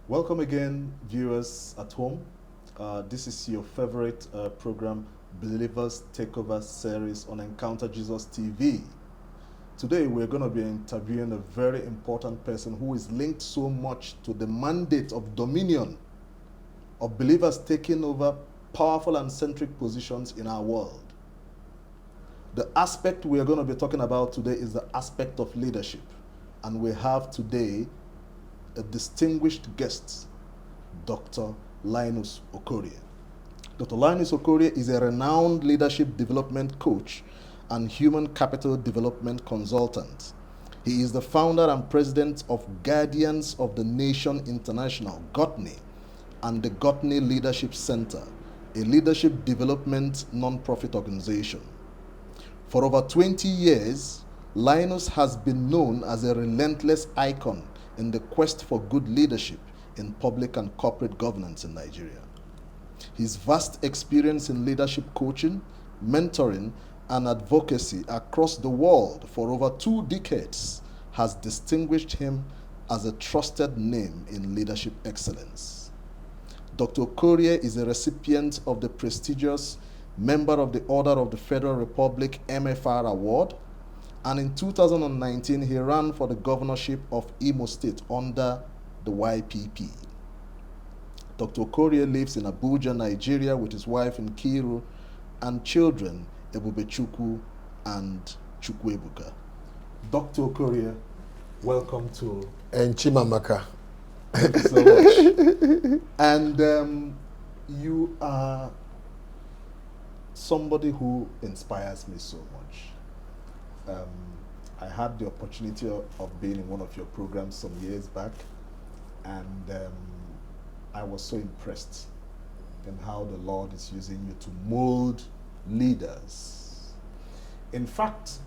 Welcome again, viewers at home. This is your favorite program, Believers Takeover series on Encounter Jesus TV. Today, we're going to be interviewing a very important person who is linked so much to the mandate of dominion of believers taking over powerful and centric positions in our world. The aspect we are going to be talking about today is the aspect of leadership. And we have today a distinguished guest, Dr. Linus Okorie. Dr. Linus Okorie is a renowned leadership development coach and human capital development consultant. He is the founder and president of Guardians of the Nation International, GOTNI, and the GOTNI Leadership Center, a leadership development non-profit organization. For over 20 years, Linus has been known as a relentless icon in the quest for good leadership in public and corporate governance in Nigeria. His vast experience in leadership coaching, mentoring, and advocacy across the world for over 2 decades has distinguished him as a trusted name in leadership excellence. Dr. Okorie is a recipient of the prestigious Member of the Order of the Federal Republic MFR Award, and in 2019 he ran for the governorship of Imo State under the YPP. Dr. Okorie lives in Abuja, Nigeria with his wife Nkiru and children Ebubechukwu and Chukwuebuka. Dr. Okorie, welcome to Chimamaka. Thank you so much. And you are somebody who inspires me so much. I had the opportunity of being in one of your programs some years back, and I was so impressed in how the Lord is using you to mold leaders. In fact,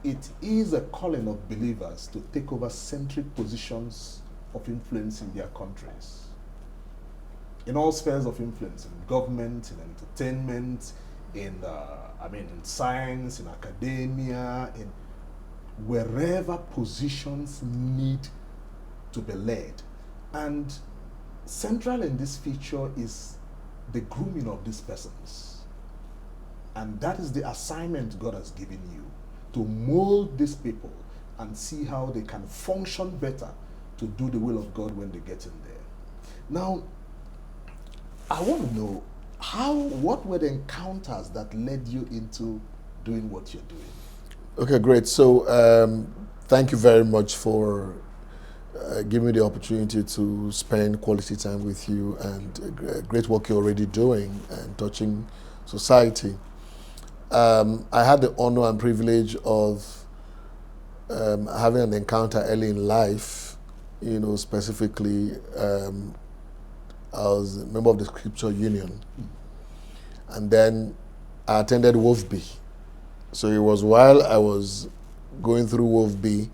it is a calling of believers to take over centric positions of influence in their countries, in all spheres of influence, in government, in entertainment, in science, in academia, in wherever positions need to be led. And central in this feature is the grooming of these persons. And that is the assignment God has given you, to mold these people and see how they can function better to do the will of God when they get in there. Now, I want to know, what were the encounters that led you into doing what you're doing? Okay, great. So thank you very much for giving me the opportunity to spend quality time with you, and great work you're already doing and touching society. I had the honor and privilege of having an encounter early in life, specifically I was a member of the Scripture Union. And then I attended WOFB. So it was while I was going through WOFB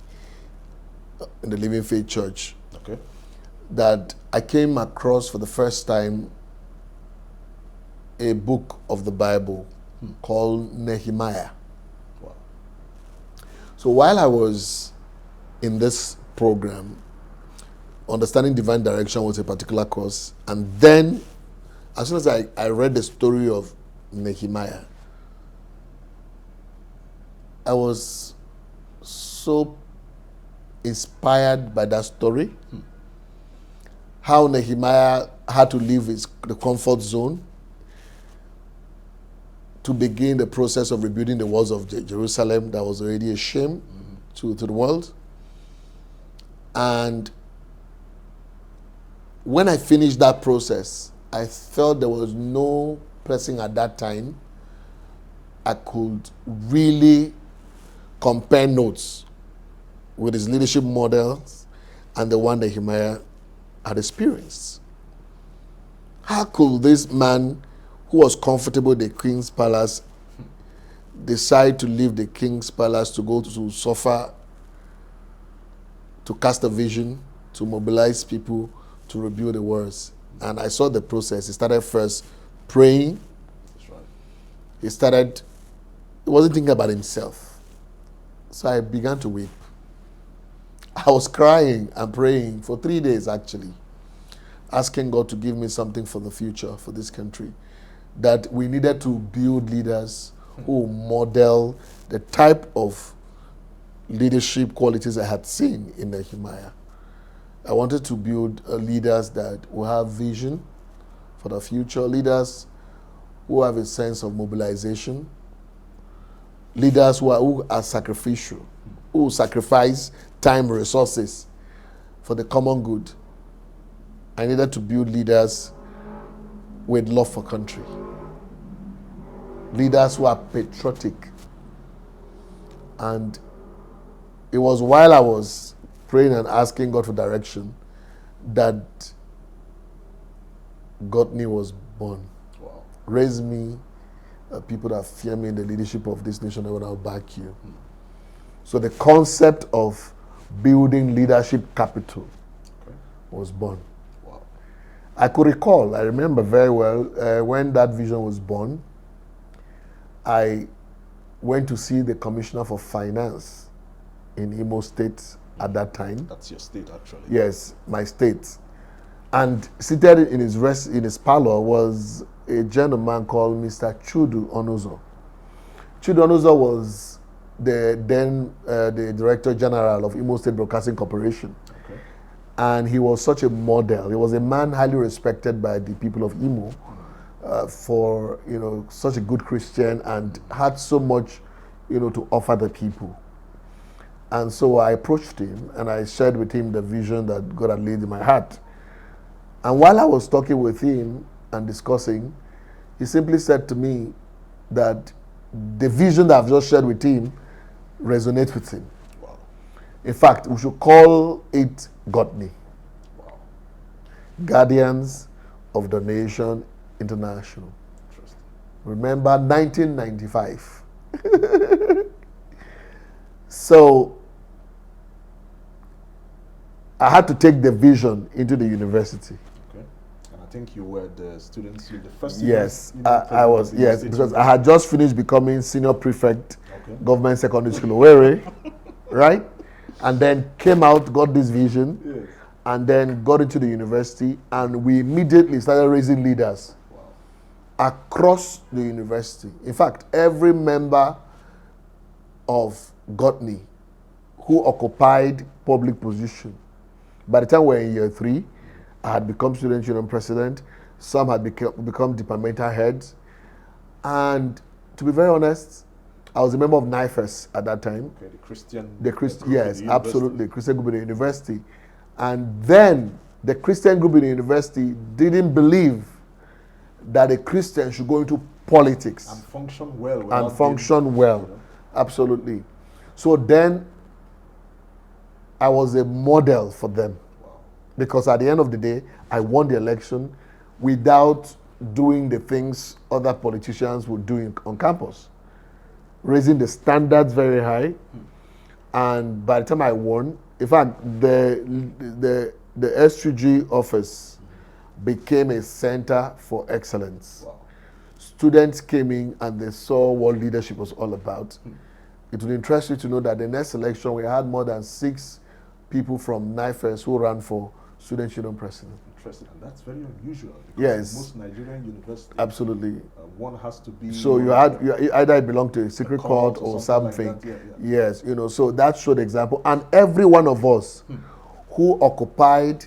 in the Living Faith Church, Okay. that I came across for the first time a book of the Bible called Nehemiah. Wow. So while I was in this program, Understanding Divine Direction was a particular course, and then as soon as I read the story of Nehemiah, I was so inspired by that story. How Nehemiah had to leave the comfort zone to begin the process of rebuilding the walls of Jerusalem that was already a shame to the world. And when I finished that process, I felt there was no person at that time I could really compare notes with his leadership models and the one that Nehemiah had experienced. How could this man who was comfortable in the king's palace decide to leave the king's palace to go to suffer, to cast a vision, to mobilize people, to rebuild the walls? And I saw the process. He started first praying. That's right. He wasn't thinking about himself. So I began to weep. I was crying and praying for 3 days, actually. asking God to give me something for the future for this country, that we needed to build leaders who model the type of leadership qualities I had seen in Nehemiah. I wanted to build leaders that will have vision for the future, leaders who have a sense of mobilization, leaders who are sacrificial, who sacrifice time, resources for the common good. I needed to build leaders with love for country, leaders who are patriotic. And it was while I was praying and asking God for direction that Godney was born. Wow. Raise me people that fear me in the leadership of this nation, and I'll back you. So the concept of building leadership capital was born. Wow. I could recall, I remember very well, when that vision was born, I went to see the Commissioner for Finance in Imo State at that time. That's your state, actually. Yes, my state. And seated in his parlor was a gentleman called Mr. Chudu Onuzo. Chudu Onuzo was the Director General of Imo State Broadcasting Corporation. Okay. And he was such a model. He was a man highly respected by the people of Imo for, such a good Christian, and had so much, to offer the people. And so I approached him and I shared with him the vision that God had laid in my heart. And while I was talking with him and discussing, he simply said to me that the vision that I've just shared with him resonates with him. Wow. In fact, we should call it Godney. Wow. Guardians of the Nation International. Interesting. Remember 1995. So I had to take the vision into the university. Okay. And I think you were the students, the first Yes, student, I was, yes, because I had just finished becoming senior prefect, Okay. government secondary school, Okorie, right? And then came out, got this vision, Yes. and then got into the university, and we immediately started raising leaders Wow. across the university. In fact, every member of Godney who occupied public position, by the time we were in year 3, I had become student union president. Some had become departmental heads. And to be very honest, I was a member of NIFES at that time. Okay, the Christian. Yes, absolutely, Christian group in the university. And then the Christian group in the university didn't believe that a Christian should go into politics And function well. and function well. Absolutely. So then I was a model for them. Wow. Because at the end of the day, I won the election without doing the things other politicians would do on campus. Raising the standards very high. And by the time I won, in fact, the S3G office became a center for excellence. Wow. Students came in and they saw what leadership was all about. It would interest you to know that the next election we had more than 6 people from NIFES who ran for student union president. Interesting, and that's very unusual. Yes. In most Nigerian universities, Absolutely. One has to be. So you either belong to a secret court or something. Like that. Yeah. Yes, so that showed example. And every one of us who occupied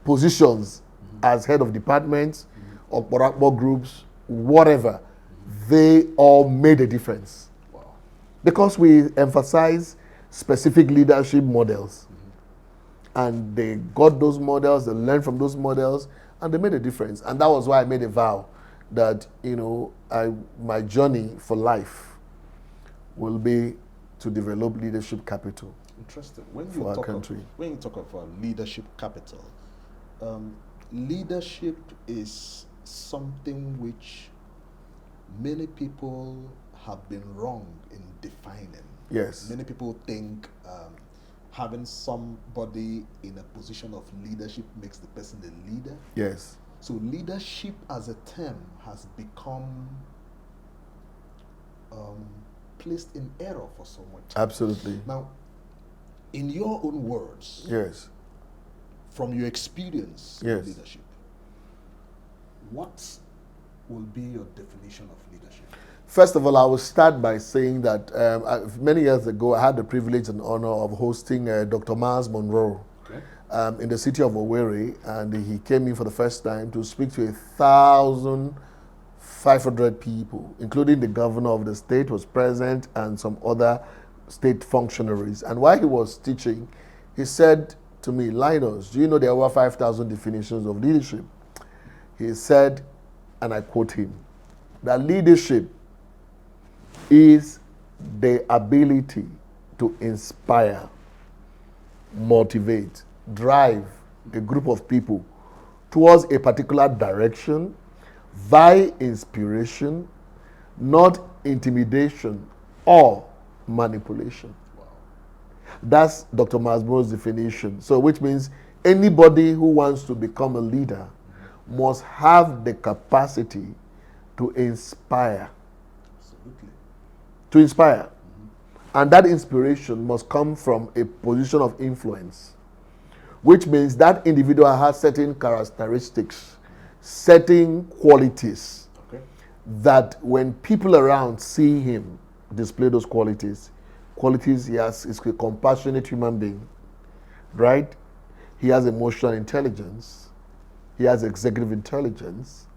positions as head of departments or Borakbo groups, whatever, they all made a difference. Wow. Because we emphasize specific leadership models. And they got those models, they learned from those models, and they made a difference. And that was why I made a vow that, my journey for life will be to develop leadership capital. Interesting. For our country. When you talk of leadership capital, leadership is something which many people have been wrong in defining. Yes. Many people think having somebody in a position of leadership makes the person the leader. Yes. So leadership as a term has become placed in error for so much. Absolutely. Now, in your own words, Yes. from your experience Yes. in leadership, what will be your definition of leadership? First of all, I will start by saying that many years ago, I had the privilege and honor of hosting Dr. Miles Monroe in the city of Okorie, and he came in for the first time to speak to 1,500 people, including the governor of the state was present and some other state functionaries. And while he was teaching, he said to me, Linus, do you know there are over 5,000 definitions of leadership? He said, and I quote him, that leadership is the ability to inspire, motivate, drive a group of people towards a particular direction by inspiration, not intimidation or manipulation. Wow. That's Dr. Masbro's definition. So, which means anybody who wants to become a leader must have the capacity to inspire. Absolutely. To inspire. And that inspiration must come from a position of influence, which means that individual has certain characteristics, certain qualities, that when people around see him display those qualities, he has is a compassionate human being, right? He has emotional intelligence. He has executive intelligence.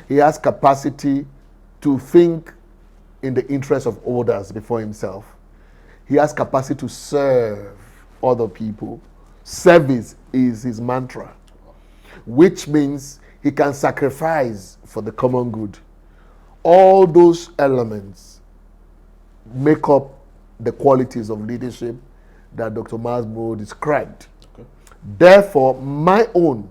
He has capacity to think in the interest of others before himself. He has capacity to serve other people. Service is his mantra, which means he can sacrifice for the common good. All those elements make up the qualities of leadership that Dr. Masbro described. Therefore, my own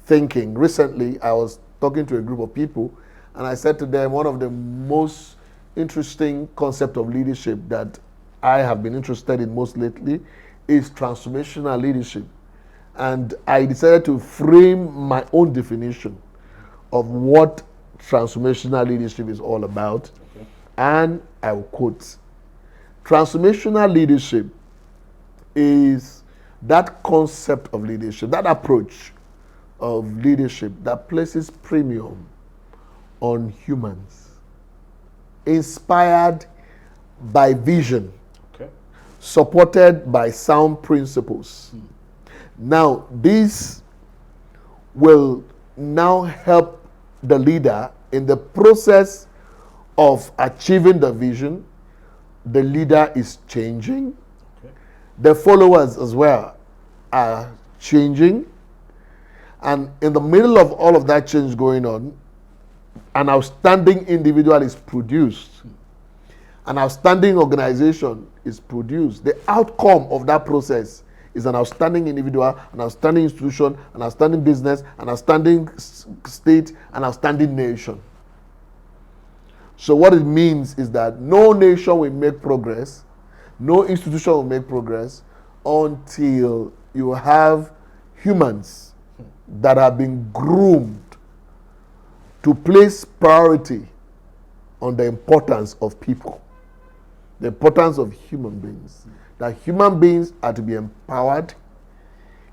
thinking, recently I was talking to a group of people and I said to them, one of the most interesting concept of leadership that I have been interested in most lately is transformational leadership. And I decided to frame my own definition of what transformational leadership is all about. And I will quote, transformational leadership is that concept of leadership, that approach of leadership that places premium on humans, inspired by vision, supported by sound principles. Now, this will now help the leader in the process of achieving the vision. The leader is changing. The followers as well are changing. And in the middle of all of that change going on, an outstanding individual is produced. An outstanding organization is produced. The outcome of that process is an outstanding individual, an outstanding institution, an outstanding business, an outstanding state, an outstanding nation. So what it means is that no nation will make progress, no institution will make progress until you have humans that have been groomed to place priority on the importance of people, the importance of human beings. That human beings are to be empowered,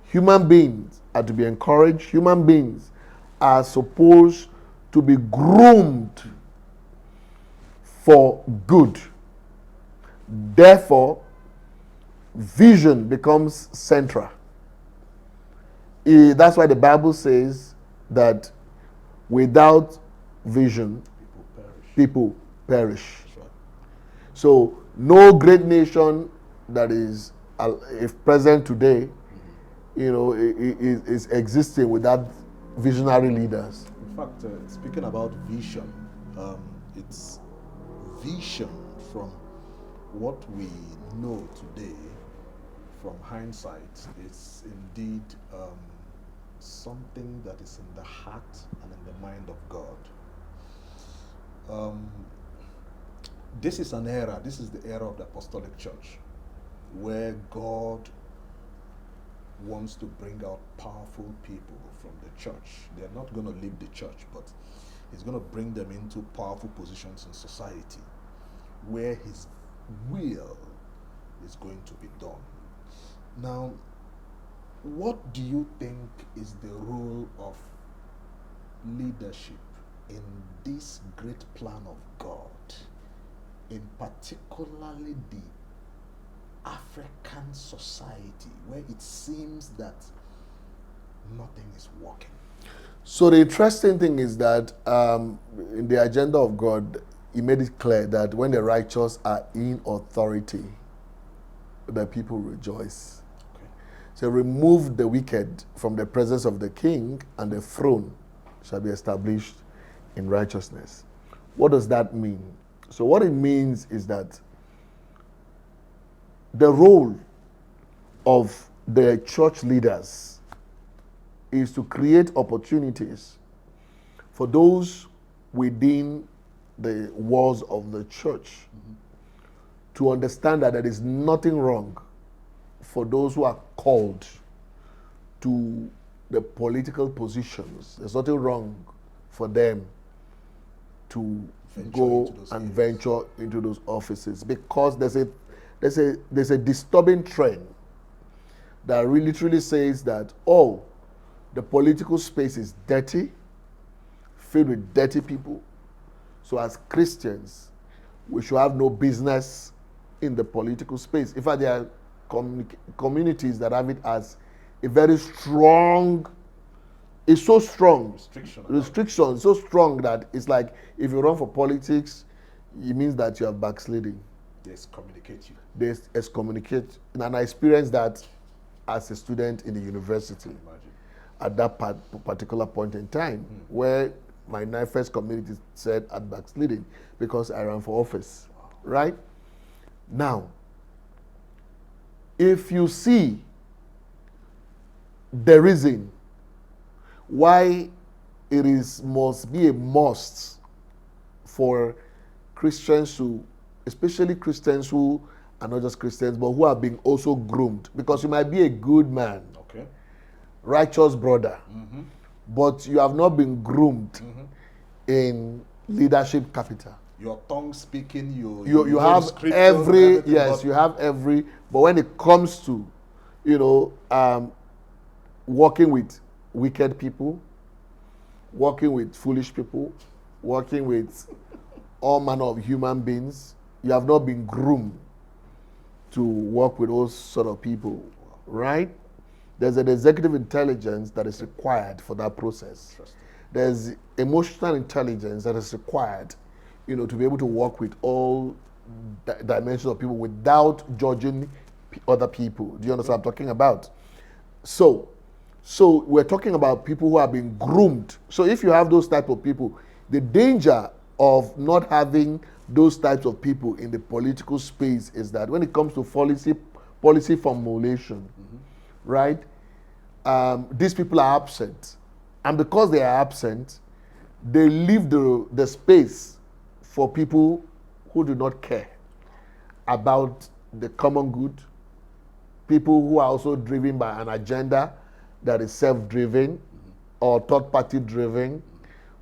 human beings are to be encouraged, human beings are supposed to be groomed for good. Therefore, vision becomes central. That's why the Bible says that without vision, people perish. So no great nation that is if present today, is existing without visionary leaders. In fact, speaking about vision, it's vision from what we know today, from hindsight, it's indeed something that is in the heart and in the mind of God. This is an era, this is the era of the apostolic church, where God wants to bring out powerful people from the church. They're not going to leave the church, but he's going to bring them into powerful positions in society where his will is going to be done. Now, What do you think is the role of leadership in this great plan of God, in particularly the African society where it seems that nothing is working? So the interesting thing is that in the agenda of God, He made it clear that when the righteous are in authority, the people rejoice. Okay. So remove the wicked from the presence of the king, and the throne shall be established in righteousness. What does that mean? So what it means is that the role of the church leaders is to create opportunities for those within the walls of the church to understand that there is nothing wrong for those who are called to the political positions. There's nothing wrong for them to go and venture into those offices, because there's a disturbing trend that really literally says that the political space is dirty, filled with dirty people. So as Christians, we should have no business in the political space. In fact, there are communities that have it as a very strong, it's so strong, restriction so strong that it's like if you run for politics, it means that you are backsliding. They excommunicate you. They excommunicate. And I experienced that as a student in the university at that particular point in time, where my first community said I'm backsliding because I ran for office. Wow. Right? Now, if you see the reason why it must be a must for Christians who, especially Christians who are not just Christians, but who are being also groomed, because you might be a good man, okay, righteous brother, but you have not been groomed in leadership capital. Your tongue speaking, you have every, yes, you have every, but when it comes to, working with wicked people, working with foolish people, working with all manner of human beings, you have not been groomed to work with those sort of people, right? There's an executive intelligence that is required for that process. There's emotional intelligence that is required, to be able to work with all dimensions of people without judging other people. Do you understand what I'm talking about? So we're talking about people who are being groomed. So if you have those type of people, the danger of not having those types of people in the political space is that when it comes to policy formulation, right, these people are absent. And because they are absent, they leave the space for people who do not care about the common good, people who are also driven by an agenda that is self-driven or third-party driven,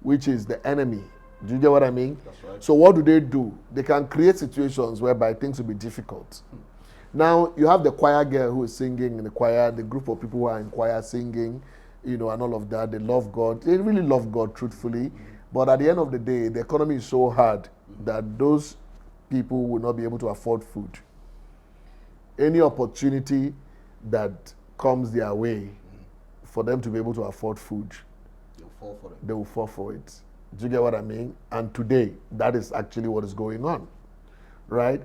which is the enemy. Do you get what I mean? That's right. So what do? They can create situations whereby things will be difficult. Now, you have the choir girl who is singing in the choir, the group of people who are in choir singing, and all of that. They love God. They really love God, truthfully. But at the end of the day, the economy is so hard that those people will not be able to afford food. Any opportunity that comes their way for them to be able to afford food, they will fall for it. Do you get what I mean? And today, that is actually what is going on, right?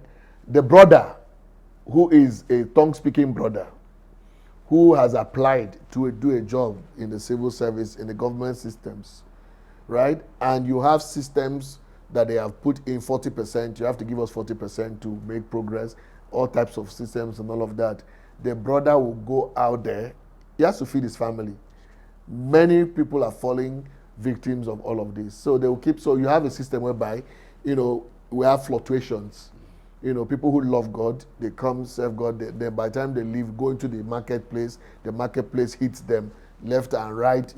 The brother who is a tongue-speaking brother, who has applied to do a job in the civil service, in the government systems, right? And you have systems that they have put in 40%, you have to give us 40% to make progress, all types of systems and all of that. The brother will go out there, he has to feed his family. Many people are falling victims of all of this. So they will so you have a system whereby, we have fluctuations. People who love God, they come, serve God, they by the time they leave, go into the marketplace hits them left and right,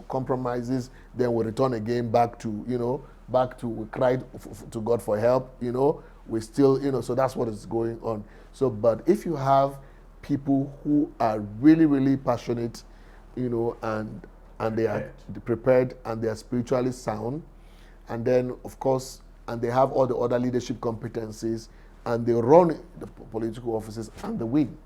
compromises, then we return again back to, we cried to God for help, we still, so that's what is going on. So, but if you have people who are really, really passionate, and they are prepared and they are spiritually sound. And then, of course, and they have all the other leadership competencies, and they run the political offices and they win.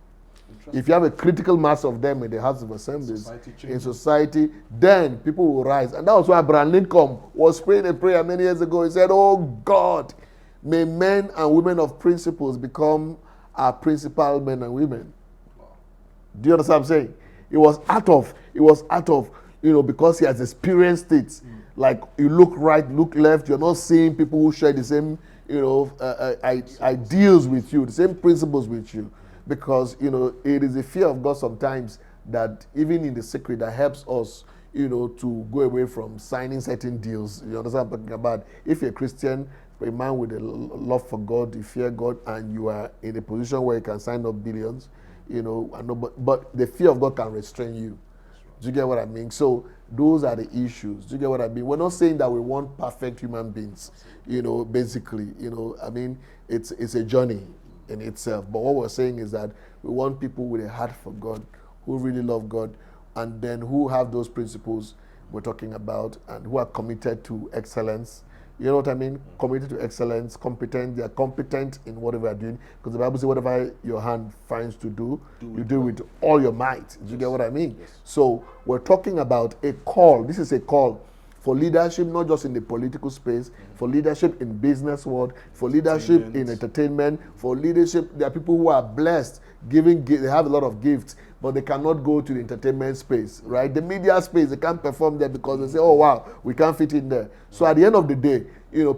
If you have a critical mass of them in the House of Assemblies, in society, then people will rise. And that was why Abraham Lincoln was praying a prayer many years ago. He said, "Oh God, may men and women of principles become our principal men and women." Wow. Do you understand what I'm saying? It was out of, because he has experienced it. Like, you look right, look left, you're not seeing people who share the same, ideals with you, the same principles with you. Because, it is a fear of God sometimes that even in the secret that helps us, to go away from signing certain deals. You understand what I'm talking about? If you're a Christian, a man with a love for God, you fear God, and you are in a position where you can sign up billions, but the fear of God can restrain you. Do you get what I mean? So those are the issues. Do you get what I mean? We're not saying that we want perfect human beings, basically. It's a journey in itself. But what we're saying is that we want people with a heart for God, who really love God, and then who have those principles we're talking about, and who are committed to excellence. You know what I mean? Committed to excellence, competent. They are competent in whatever they're doing. Because the Bible says, whatever your hand finds to do, you do with all your might. Do you get what I mean? Yes. So we're talking about a call. This is a call for leadership, not just in the political space, for leadership in business world, for leadership in entertainment, for leadership. There are people who are blessed, they have a lot of gifts, but they cannot go to the entertainment space, right? The media space, they can't perform there because they say, "Oh wow, we can't fit in there." So at the end of the day,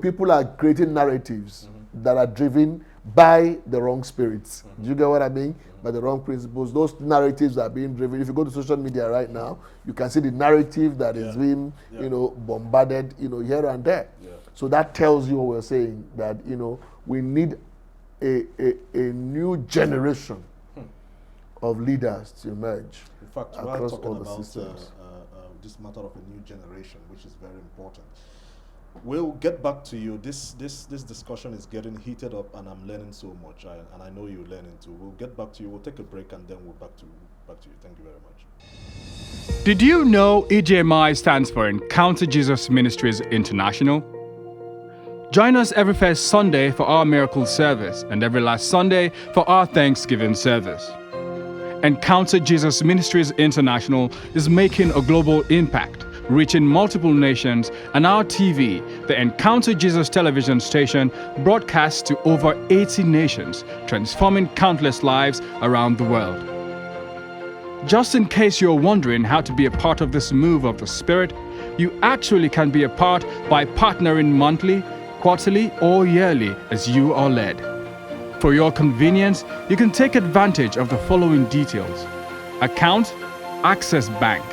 people are creating narratives that are driven by the wrong spirits. Do you get what I mean? By the wrong principles. Those narratives are being driven. If you go to social media right now, you can see the narrative that is being, bombarded, here and there. Yeah. So that tells you what we're saying, that, we need a new generation of leaders to emerge. In fact, we are talking about this matter of a new generation, which is very important. We'll get back to you. This discussion is getting heated up, and I'm learning so much, and I know you're learning too. We'll get back to you. We'll take a break, and then we'll back to you. Thank you very much. Did you know EJMI stands for Encounter Jesus Ministries International? Join us every first Sunday for our miracle service and every last Sunday for our Thanksgiving service. Encounter Jesus Ministries International is making a global impact, reaching multiple nations, and our TV, the Encounter Jesus television station, broadcasts to over 80 nations, transforming countless lives around the world. Just in case you're wondering how to be a part of this move of the Spirit, you actually can be a part by partnering monthly, quarterly, or yearly as you are led. For your convenience, you can take advantage of the following details. Account, Access Bank.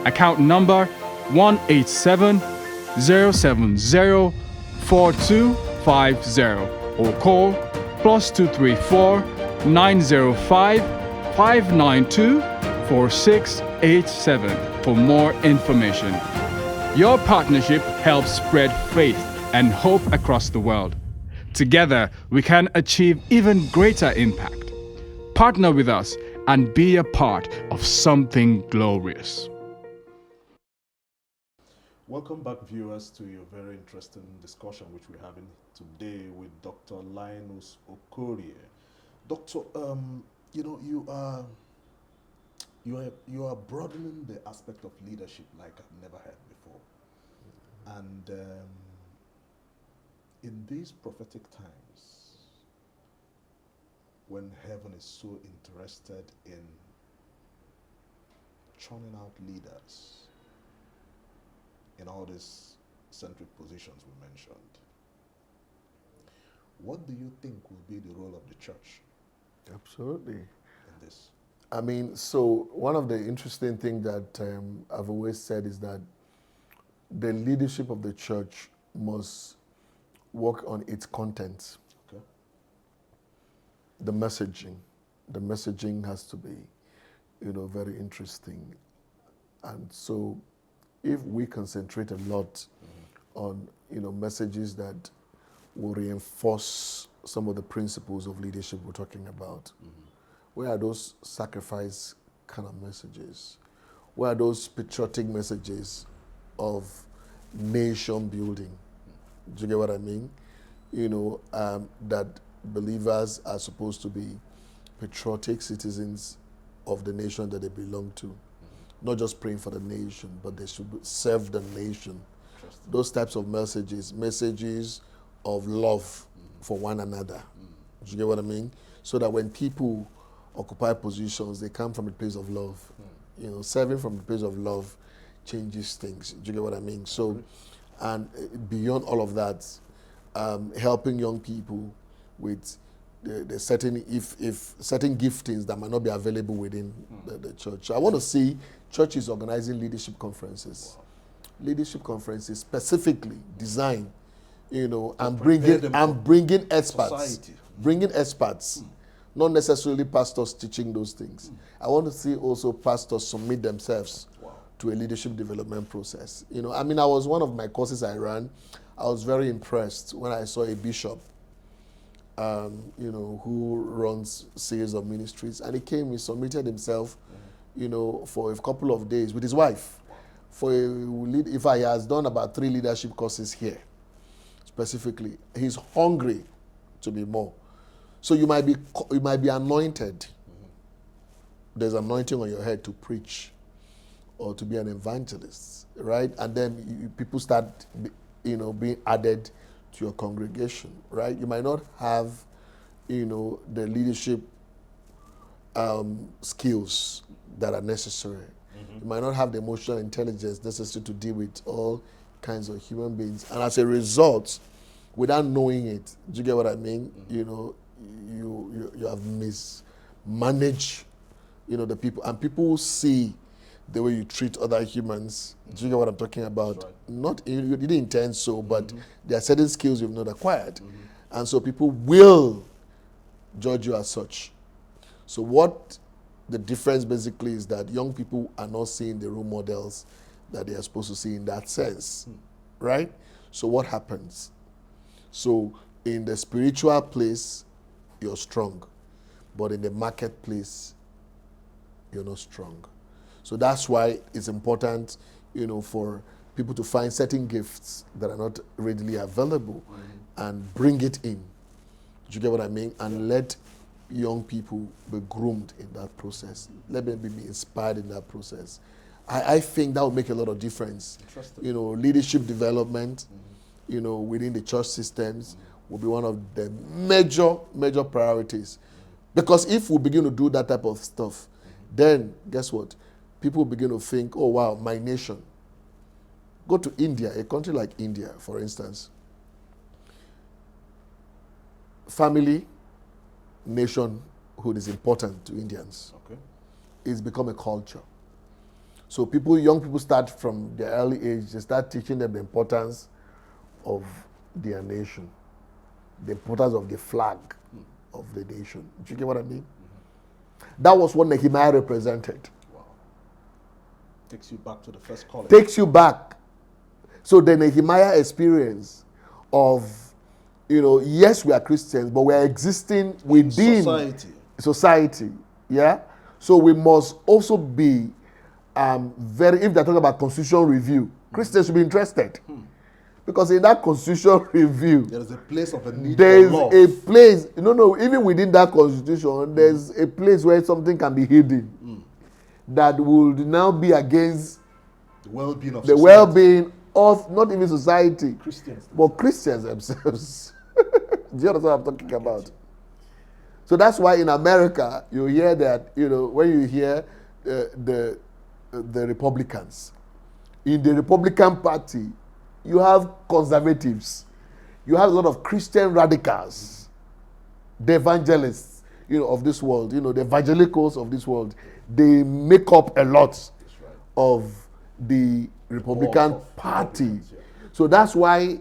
Account number 187-070-4250 or call +234 905 592 4687 for more information. Your partnership helps spread faith and hope across the world. Together, we can achieve even greater impact. Partner with us and be a part of something glorious. Welcome back, viewers, to your very interesting discussion which we're having today with Dr. Linus Okorie. Doctor, you are broadening the aspect of leadership like I've never heard before. And in these prophetic times, when heaven is so interested in churning out leaders in all these centric positions we mentioned, what do you think will be the role of the church? Absolutely. In this? I mean, so one of the interesting things that I've always said is that the leadership of the church must work on its content. Okay. The messaging has to be, very interesting. And so if we concentrate a lot on, messages that will reinforce some of the principles of leadership we're talking about, Where are those sacrifice kind of messages? Where are those patriotic messages of nation building? Do you get what I mean? That believers are supposed to be patriotic citizens of the nation that they belong to. Not just praying for the nation, but they should serve the nation. Those types of messages of love for one another. Do you get what I mean? So that when people occupy positions, they come from a place of love. Serving from the place of love changes things. Do you get what I mean? So, and beyond all of that, helping young people with the certain certain giftings that might not be available within the church. So I want to see churches organizing leadership conferences. Wow. Leadership conferences specifically designed, and bringing experts. Society. Bringing experts. Not necessarily pastors teaching those things. I want to see also pastors submit themselves to a leadership development process. I was one of my courses I ran. I was very impressed when I saw a bishop, who runs series of ministries, and he submitted himself, for a couple of days with his wife. If he has done about 3 leadership courses here, specifically, he's hungry to be more. So you might be anointed. There's anointing on your head to preach or to be an evangelist, right? And then people start, being added to your congregation, right? You might not have, the leadership skills that are necessary. You might not have the emotional intelligence necessary to deal with all kinds of human beings. And as a result, without knowing it, do you get what I mean? You have mismanaged, the people, and people see the way you treat other humans. Do you get what I'm talking about? Right. Not you didn't intend so, but there are certain skills you've not acquired, and so people will judge you as such. So what the difference basically is that young people are not seeing the role models that they are supposed to see in that sense, right? So what happens? So in the spiritual place, you're strong, but in the marketplace, you're not strong. So that's why it's important, for people to find certain gifts that are not readily available and bring it in. Do you get what I mean? And let young people be groomed in that process. Let them be inspired in that process. I think that will make a lot of difference. Leadership development, within the church systems will be one of the major priorities. Because if we begin to do that type of stuff, then guess what? People begin to think, oh wow, my nation. Go to India, a country like India, for instance. Family, nationhood is important to Indians. Okay. It's become a culture. So young people start from their early age, they start teaching them the importance of their nation, the importance of the flag of the nation. Do you get what I mean? That was what Nehemiah represented. Wow. Takes you back to the first college. Takes you back. So the Nehemiah experience of, yes, we are Christians, but we are existing within society. Yeah? So we must also be if they're talking about constitutional review, Christians should be interested. Because in that constitutional review, there is a place of a need there for love. Is a place, even within that constitution, there's a place where something can be hidden that would now be against the well-being of the well-being of not even society, Christians, but Christians themselves. Do you understand what I'm talking about? So that's why in America, you hear that, when you hear the Republicans, in the Republican Party, you have conservatives. You have a lot of Christian radicals, the evangelists, of this world, the evangelicals of this world. They make up a lot of the Republican Party. So that's why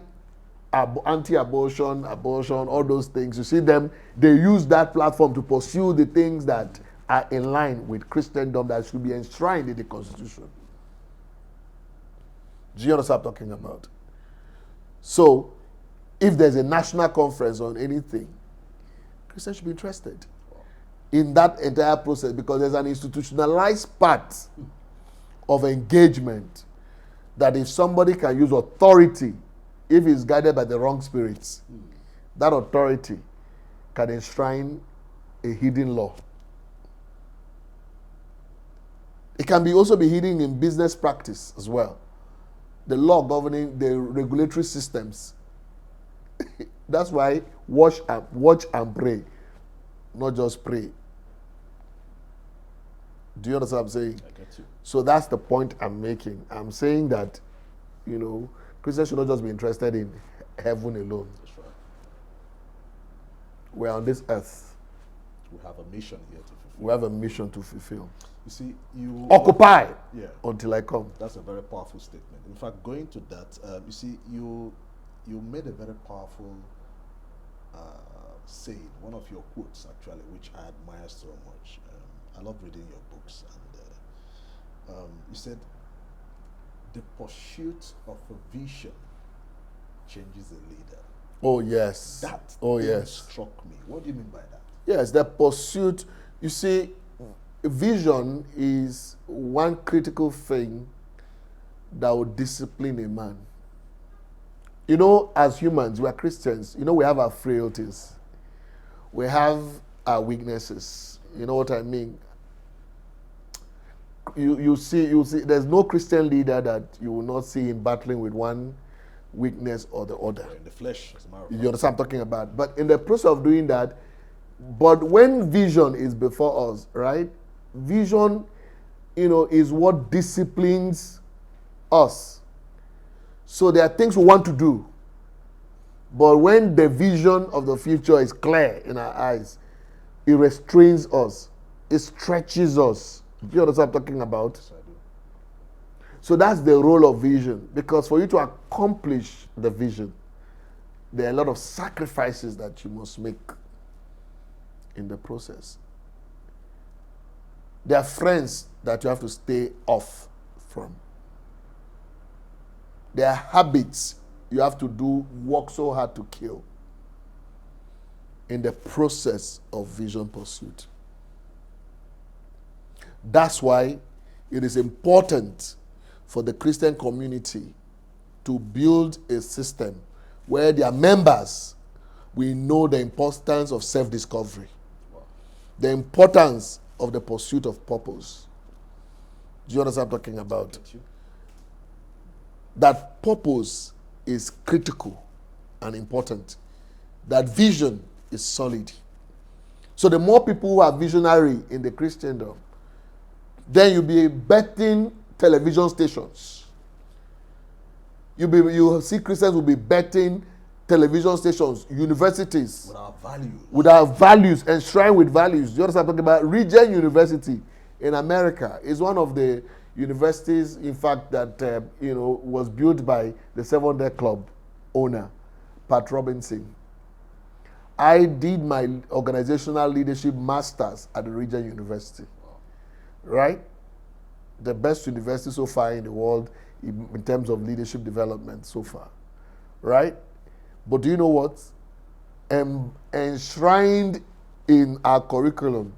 anti-abortion, abortion, all those things, you see them, they use that platform to pursue the things that are in line with Christendom that should be enshrined in the Constitution. Do you understand what I'm talking about? So, if there's a national conference on anything, Christians should be interested. in that entire process, because there's an institutionalized part of engagement that if somebody can use authority, if he's guided by the wrong spirits, that authority can enshrine a hidden law. It can also be hidden in business practice as well. The law governing the regulatory systems. That's why watch and pray, not just pray. Do you understand what I'm saying? I get you. So that's the point I'm making. I'm saying that, Christians should not just be interested in heaven alone. That's right. We're on this earth. We have a mission here to fulfill. We have a mission to fulfill. You see, you Occupy until I come. That's a very powerful statement. In fact, going to that, you see, you made a very powerful saying, one of your quotes actually, which I admire so much. I love reading your books, and you said, "The pursuit of a vision changes a leader." Oh yes. That struck me. What do you mean by that? Yes, the pursuit. You see, vision is one critical thing that will discipline a man. As humans, we are Christians. We have our frailties. We have our weaknesses. You know what I mean? You see, there's no Christian leader that you will not see him battling with one weakness or the other. In the flesh, as a matter of You fact. understand what I'm talking about? But in the process of doing that, but when vision is before us, right? Vision, is what disciplines us. So there are things we want to do. But when the vision of the future is clear in our eyes, it restrains us. It stretches us. Do you understand what I'm talking about? Yes, I do. So that's the role of vision. Because for you to accomplish the vision, there are a lot of sacrifices that you must make in the process. There are friends that you have to stay off from. There are habits you have to work so hard to kill in the process of vision pursuit. That's why it is important for the Christian community to build a system where their members will know the importance of self-discovery, the importance of the pursuit of purpose. Do you understand what I'm talking about? That purpose is critical and important. That vision is solid. So the more people who are visionary in the Christendom, then you'll be betting television stations. You see Christians will be betting television stations, universities. With our values, enshrined with values. Do you understand what I'm talking about? Regent University in America is one of the universities, in fact, that was built by the Seventh Day Club owner, Pat Robinson. I did my organizational leadership masters at the Regent University. Right? The best university so far in the world in terms of leadership development so far. Right? But do you know what? Enshrined in our curriculum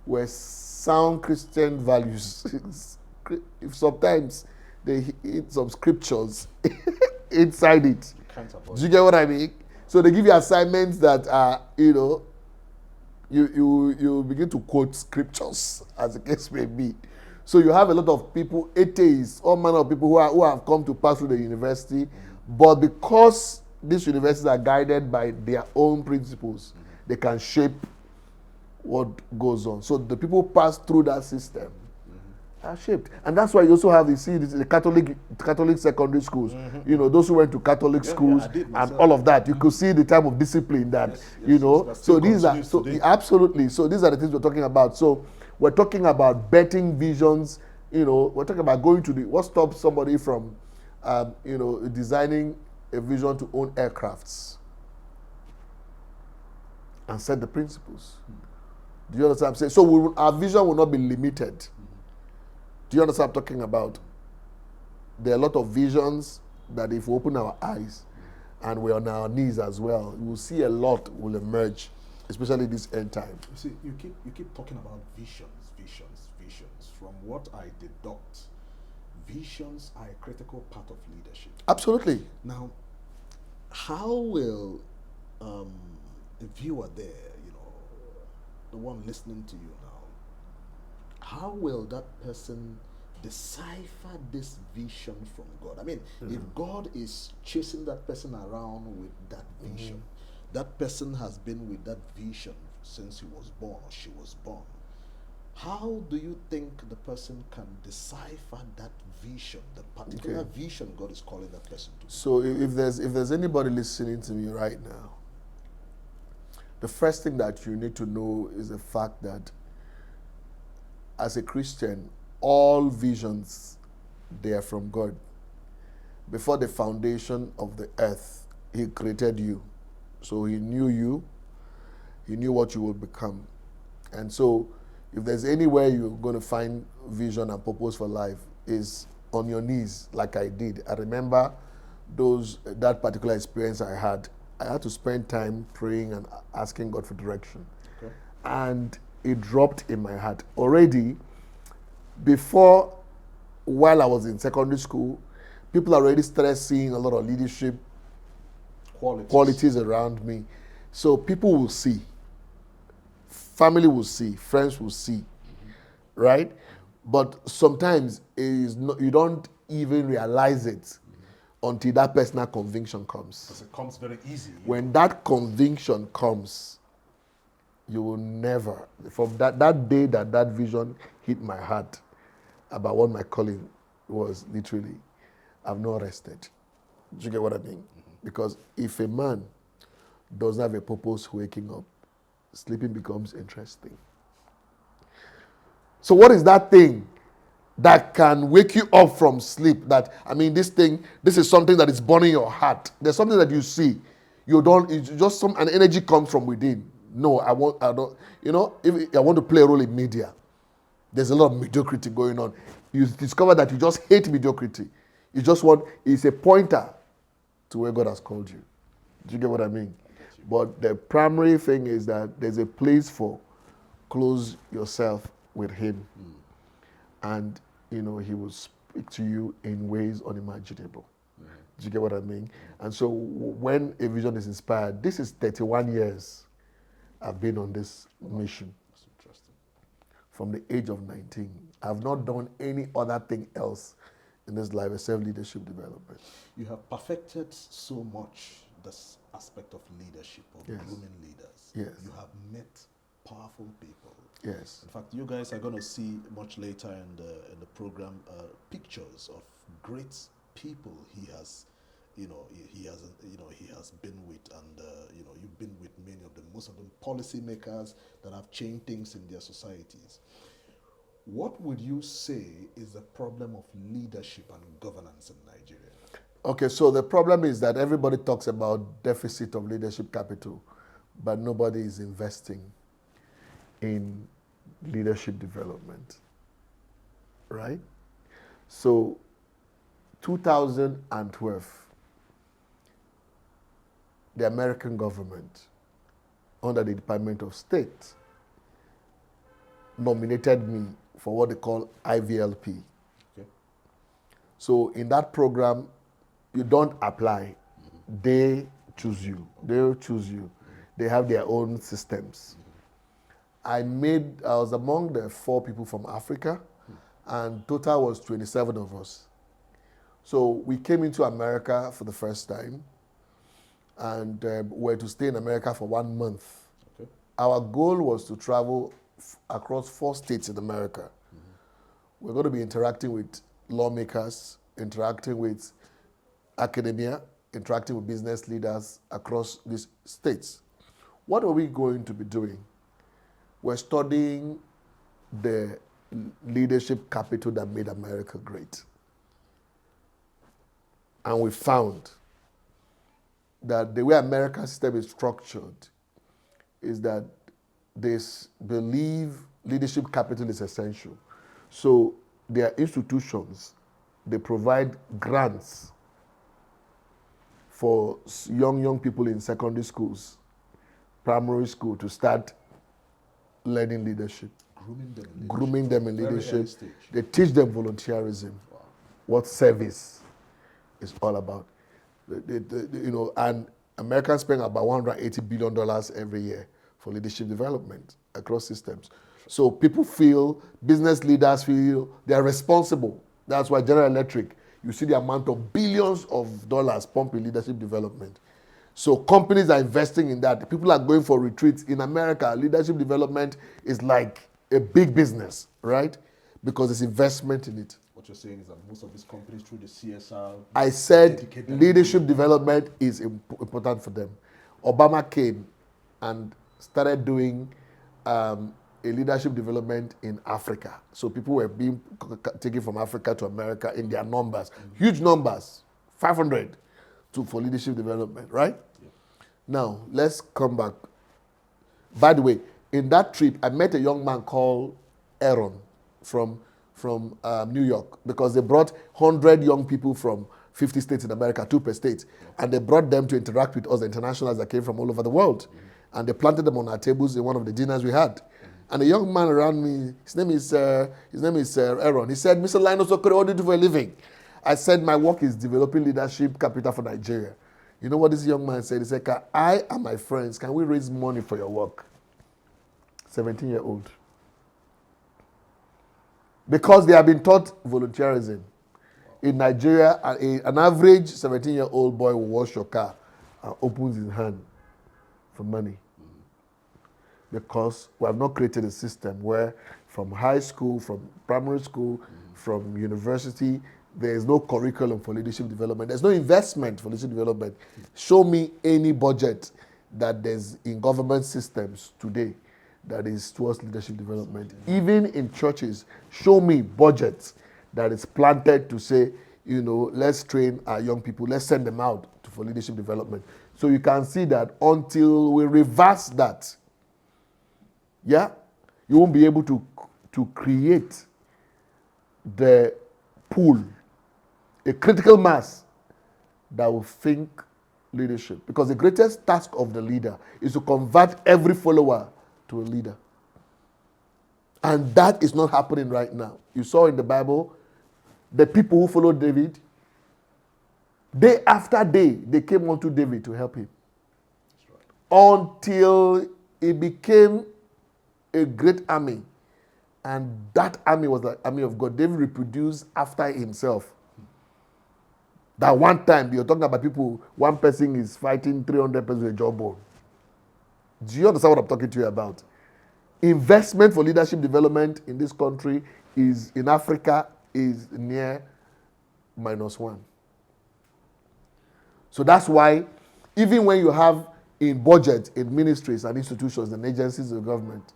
were sound Christian values. If sometimes they hit some scriptures inside it. Do you get what I mean? So they give you assignments that are, you begin to quote scriptures, as the case may be. So you have a lot of people, atheists, all manner of people who have come to pass through the university, but because these universities are guided by their own principles, they can shape what goes on. So the people who pass through that system are shaped. And that's why you also have, the Catholic secondary schools. Those who went to Catholic schools and all of that. You could see the type of discipline that, So these are, absolutely. So these are the things we're talking about. So we're talking about betting visions. We're talking about going to what stops somebody from, designing a vision to own aircrafts and set the principles. Do you understand what I'm saying? So our vision will not be limited. Do you understand what I'm talking about? There are a lot of visions that if we open our eyes and we're on our knees as well, you will see a lot will emerge especially this end time. You see, you keep talking about visions, visions, visions. From what I deduct, visions are a critical part of leadership. Absolutely. Now, how will the viewer there, the one listening to you now, how will that person decipher this vision from God? I mean, if God is chasing that person around with that vision, that person has been with that vision since he was born or she was born. How do you think the person can decipher that vision, the particular vision God is calling that person to? So if there's anybody listening to me right now, the first thing that you need to know is the fact that as a Christian, all visions, they are from God. Before the foundation of the earth, He created you. So He knew you. He knew what you would become. And so if there's anywhere you're going to find vision and purpose for life, is on your knees, like I did. I remember that particular experience I had. I had to spend time praying and asking God for direction. Okay. And it dropped in my heart. Already, before, while I was in secondary school, people already started seeing a lot of leadership qualities around me. So people will see. Family will see. Friends will see. Right? But sometimes you don't even realize it until that personal conviction comes. Because it comes very easy. When that conviction comes, you will never, from that day that vision hit my heart about what my calling was, literally, I've not rested. Do you get what I mean? Because if a man doesn't have a purpose waking up, sleeping becomes interesting. So what is that thing that can wake you up from sleep? This is something that is burning your heart. There's something that you see. It's just an energy comes from within. No, I don't, if I want to play a role in media, there's a lot of mediocrity going on. You discover that you just hate mediocrity. It's a pointer to where God has called you. Do you get what I mean? But the primary thing is that there's a place for close yourself with Him. And, He will speak to you in ways unimaginable. Do you get what I mean? And so when a vision is inspired, this is 31 years I've been on this mission. That's interesting. From the age of 19. I've not done any other thing else in this life except leadership development. You have perfected so much this aspect of leadership, of grooming leaders. Yes. You have met powerful people. Yes. In fact, you guys are going to see much later in the program pictures of great people he has been with, and you've been with most of them policymakers that have changed things in their societies. What would you say is the problem of leadership and governance in Nigeria? Okay, so the problem is that everybody talks about deficit of leadership capital, but nobody is investing in leadership development, right? So 2012, the American government, under the Department of State, nominated me for what they call IVLP. Okay. So in that program, you don't apply. They choose you. They'll choose you. They have their own systems. I was among the 4 people from Africa, and total was 27 of us. So we came into America for the first time, and were to stay in America for 1 month. Okay. Our goal was to travel across 4 states in America. We're going to be interacting with lawmakers, interacting with academia, interacting with business leaders across these states. What are we going to be doing? We're studying the leadership capital that made America great. And we found that the way America's system is structured is that they believe leadership capital is essential. So their institutions, they provide grants for young people in secondary schools primary school to start learning leadership, Grooming them in Grooming them in Very early leadership. stage. They teach them volunteerism, what service is all about. And Americans spend about $180 billion every year for leadership development across systems. So people feel, business leaders feel they are responsible. That's why General Electric, you see the amount of billions of dollars pumped in leadership development. So companies are investing in that. People are going for retreats. In America, leadership development is like a big business, right? Because there's investment in it. What you're saying is that most of these companies through the CSR. I said dedicate them leadership development is important for them. Obama came and started doing a leadership development in Africa. So people were being taken from Africa to America in their numbers, huge numbers, 500 for leadership development, right? Yeah. Now, let's come back. By the way, in that trip, I met a young man called Aaron from New York, because they brought 100 young people from 50 states in America, 2 per state, and they brought them to interact with us, the internationals that came from all over the world. And they planted them on our tables in one of the dinners we had. And a young man around me, his name is Aaron. He said, "Mr. Linus, Okorie, what do you do for a living?" I said, "My work is developing leadership capital for Nigeria." You know what this young man said? He said, "I and my friends, can we raise money for your work?" 17-year-old. Because they have been taught volunteerism. In Nigeria, an average 17-year-old boy will wash your car and opens his hand for money. Because we have not created a system where from high school, from primary school, from university, there is no curriculum for leadership development. There's no investment for leadership development. Show me any budget that there's in government systems today that is towards leadership development. Even in churches, show me budgets that is planted to say, let's train our young people, let's send them out for leadership development. So you can see that until we reverse that, you won't be able to create the pool, a critical mass that will think leadership. Because the greatest task of the leader is to convert every follower to a leader. And that is not happening right now. You saw in the Bible, the people who followed David, day after day, they came unto David to help him. That's right. Until it became a great army. And that army was the army of God. David reproduced after himself. That one time, you're talking about people, one person is fighting 300 persons with a jawbone. Do you understand what I'm talking to you about? Investment for leadership development in this country is, in Africa, is near -1. So that's why, even when you have in budget, in ministries and institutions and agencies of government,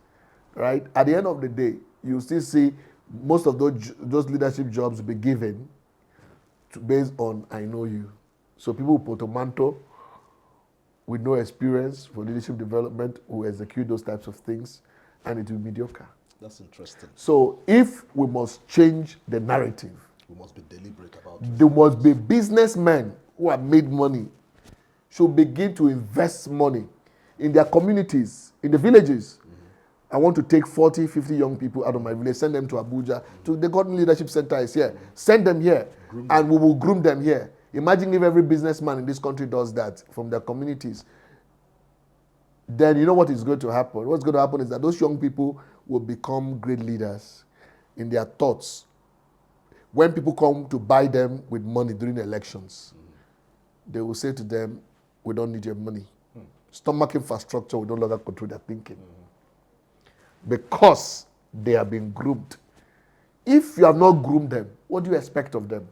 right, at the end of the day, you still see most of those leadership jobs be given based on I know you. So people who portmanteau with no experience for leadership development will execute those types of things, and it will be mediocre. That's interesting. So if we must change the narrative, We must be deliberate about it. there must be businessmen who have made money should begin to invest money in their communities, in the villages. I want to take 40, 50 young people out of my village, send them to Abuja. To the Godly Leadership Center is here. Send them here, and we will groom them here. Imagine if every businessman in this country does that from their communities. Then you know what is going to happen? What's going to happen is that those young people will become great leaders in their thoughts. When people come to buy them with money during the elections, they will say to them, "We don't need your money." Stomach infrastructure will no longer control their thinking. Because they have been groomed. If you have not groomed them, what do you expect of them?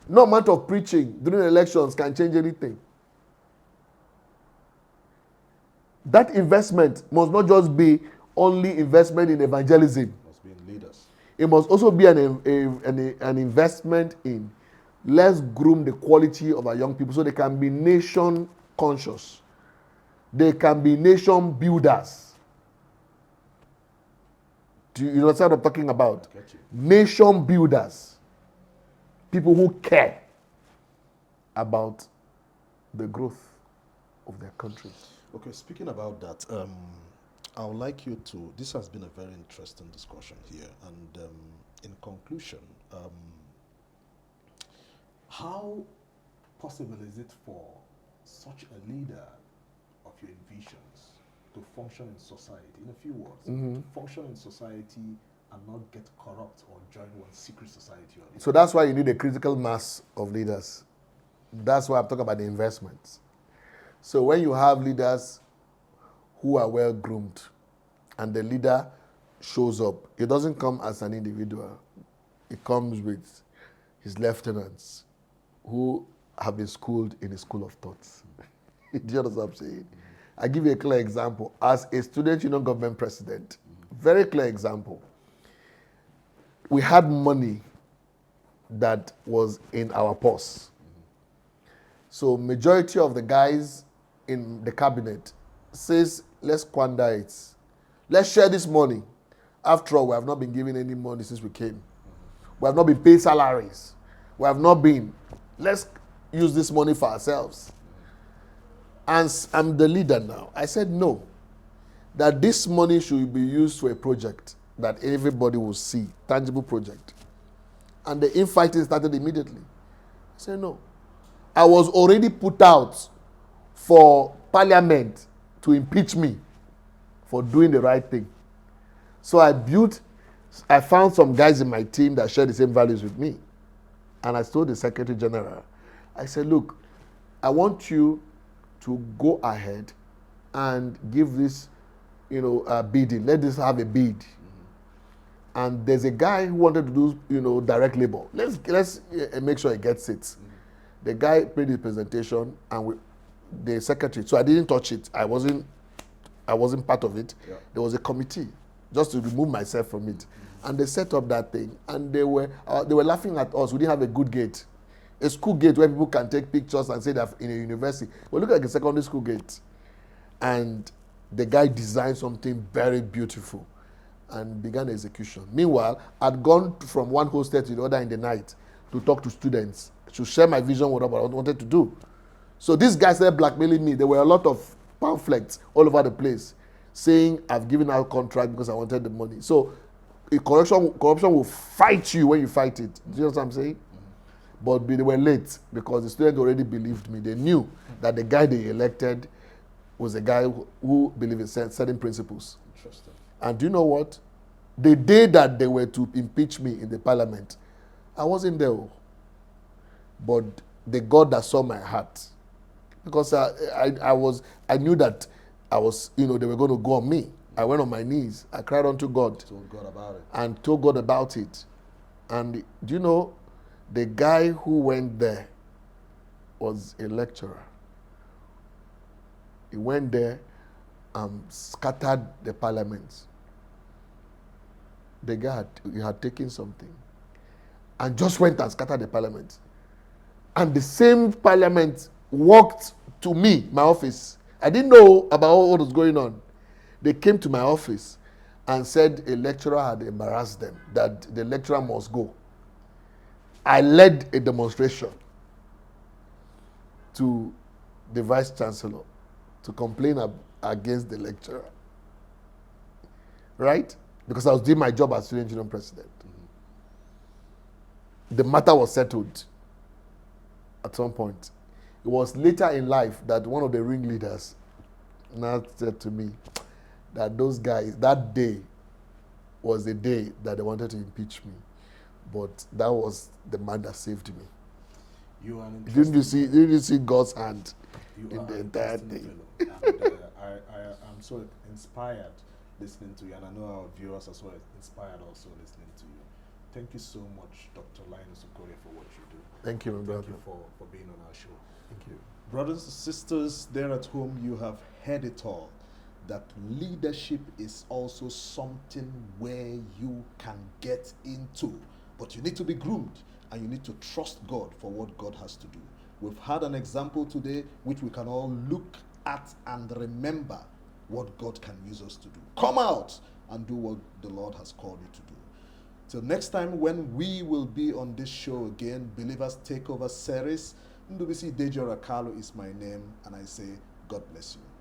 No amount of preaching during elections can change anything. That investment must not just be only investment in evangelism. It must be in leaders. It must also be an investment in let's groom the quality of our young people so they can be nation conscious. They can be nation builders. Do you understand what I'm talking about? I get you. Nation builders. People who care about the growth of their country. Okay, speaking about that, I would like you to, this has been a very interesting discussion here, and in conclusion, how possible is it for such a leader of your visions to function in society, in a few words, to function in society and not get corrupt or join one secret society? Or So that's why you need a critical mass of leaders. That's why I'm talking about the investments. So when you have leaders who are well groomed and the leader shows up, it doesn't come as an individual. It comes with his lieutenants who have been schooled in a school of thoughts. Do you understand what I'm saying? I give you a clear example. As a student union government president, very clear example. We had money that was in our purse. So majority of the guys in the cabinet says, let's squander it. Let's share this money. After all, we have not been given any money since we came. We have not been paid salaries. We have not been. Let's use this money for ourselves. And I'm the leader now. I said no. That this money should be used for a project that everybody will see, tangible project. And the infighting started immediately. I said no. I was already put out for Parliament to impeach me for doing the right thing. So I found some guys in my team that share the same values with me. And I told the Secretary General, I said, look, I want you to go ahead and give this, bidding. Let this have a bid. And there's a guy who wanted to do, direct labor. Let's make sure he gets it. The guy made his presentation, and the secretary. So I didn't touch it. I wasn't part of it. Yeah. There was a committee just to remove myself from it, and they set up that thing. And they were laughing at us. We didn't have a good gate, a school gate where people can take pictures and say they're in a university. We look like a secondary school gate, and the guy designed something very beautiful and began execution. Meanwhile, I'd gone from one hostel to the other in the night to talk to students, to share my vision, what I wanted to do. So these guys started blackmailing me. There were a lot of pamphlets all over the place saying I've given out contract because I wanted the money. So corruption will fight you when you fight it. Do you know what I'm saying? But they were late because the students already believed me. They knew that the guy they elected was a guy who believed in certain principles. Interesting. And do you know what? The day that they were to impeach me in the Parliament, I wasn't there. But the God that saw my heart, because I knew that I was, they were going to go on me. I went on my knees. I cried unto God. Told God about it. And told God about it. And do you know, the guy who went there was a lecturer. He went there and scattered the Parliament. The guy had taken something and just went and scattered the Parliament. And the same Parliament walked to me, my office. I didn't know about what was going on. They came to my office and said a lecturer had embarrassed them, that the lecturer must go. I led a demonstration to the Vice Chancellor to complain against the lecturer. Right? Because I was doing my job as student union president. The matter was settled at some point. It was later in life that one of the ringleaders now said to me that those guys, that day was the day that they wanted to impeach me. But that was the man that saved me. You are Didn't you see God's hand in the entire thing? And, I'm so inspired listening to you, and I know our viewers as well inspired also listening to you. Thank you so much, Dr. Linus Okorie, for what you do. Thank you, my brother. Thank you for being on our show. Thank you. Brothers and sisters there at home, you have heard it all. That leadership is also something where you can get into. But you need to be groomed, and you need to trust God for what God has to do. We've had an example today which we can all look at and remember what God can use us to do. Come out and do what the Lord has called you to do. Till next time when we will be on this show again, Believers Takeover series, Ndubisi Dejora Kalu is my name, and I say, God bless you.